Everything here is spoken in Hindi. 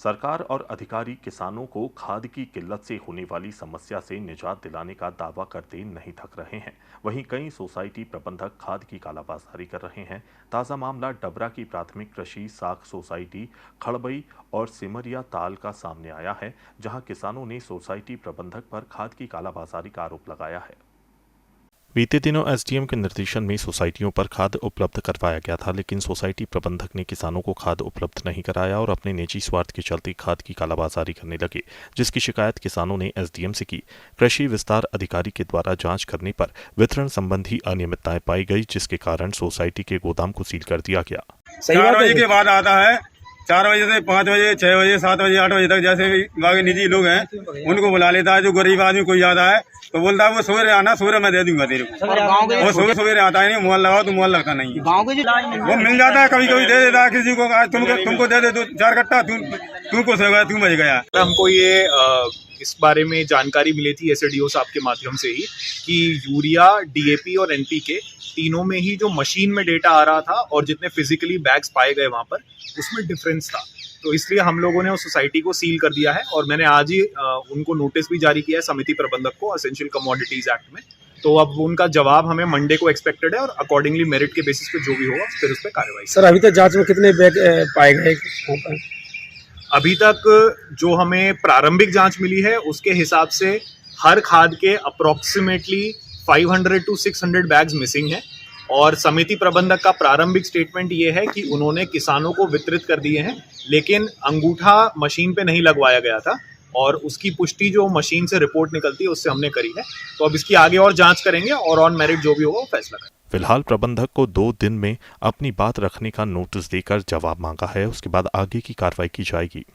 सरकार और अधिकारी किसानों को खाद की किल्लत से होने वाली समस्या से निजात दिलाने का दावा करते नहीं थक रहे हैं। वहीं कई सोसाइटी प्रबंधक खाद की कालाबाजारी कर रहे हैं। ताज़ा मामला डबरा की प्राथमिक कृषि साख सोसाइटी खड़बई और सिमरिया ताल का सामने आया है, जहां किसानों ने सोसाइटी प्रबंधक पर खाद की कालाबाजारी का आरोप लगाया है। बीते दिनों एसडीएम के निर्देशन में सोसाइटियों पर खाद उपलब्ध करवाया गया था, लेकिन सोसाइटी प्रबंधक ने किसानों को खाद उपलब्ध नहीं कराया और अपने निजी स्वार्थ के चलते खाद की कालाबाजारी करने लगे, जिसकी शिकायत किसानों ने एसडीएम से की। कृषि विस्तार अधिकारी के द्वारा जांच करने पर वितरण संबंधी अनियमितताएं पाई गई, जिसके कारण सोसाइटी के गोदाम को सील कर दिया गया। 4 बजे के बाद आता है, 4 बजे से 5 बजे 6 बजे 7 बजे 8 बजे तक, जैसे बाकी निजी लोग हैं उनको बुला लेता है। जो गरीब आदमी कोई ज्यादा है तो बोलता है वो सवेरे आना, सवेरे मैं दे दूंगा तेरे को। वो सवेरे आता है नहीं, मोबाइल लगाओ तो मोबाइल लगता नहीं है। वो मिल जाता है, कभी कभी दे देता है किसी को, तुमको दे दे 4 कट्टा, तुमको तुम बच गया। हमको ये इस बारे में जानकारी मिली थी एसडीओ साहब के माध्यम से ही कि यूरिया, डीएपी और एनपीके तीनों में ही जो मशीन में डेटा आ रहा था और जितने फिजिकली बैग्स पाए गए वहां पर उसमें डिफरेंस था। तो इसलिए हम लोगों ने उस सोसाइटी को सील कर दिया है और मैंने आज ही उनको नोटिस भी जारी किया है समिति प्रबंधक को एसेंशियल कमोडिटीज एक्ट में। तो अब उनका जवाब हमें मंडे को एक्सपेक्टेड है और अकॉर्डिंगली मेरिट के बेसिस पे जो भी होगा फिर उस पर कार्रवाई। सर अभी तक जांच में कितने बैग पाए गए? अभी तक जो हमें प्रारंभिक जांच मिली है उसके हिसाब से हर खाद के अप्रोक्सीमेटली 500 to 600 बैग्स मिसिंग हैं और समिति प्रबंधक का प्रारंभिक स्टेटमेंट ये है कि उन्होंने किसानों को वितरित कर दिए हैं, लेकिन अंगूठा मशीन पे नहीं लगवाया गया था और उसकी पुष्टि जो मशीन से रिपोर्ट निकलती है उससे हमने करी है। तो अब इसकी आगे और जांच करेंगे और ऑन मेरिट जो भी होगा वो फैसला करेंगे। फिलहाल प्रबंधक को 2 दिन में अपनी बात रखने का नोटिस देकर जवाब मांगा है, उसके बाद आगे की कार्रवाई की जाएगी।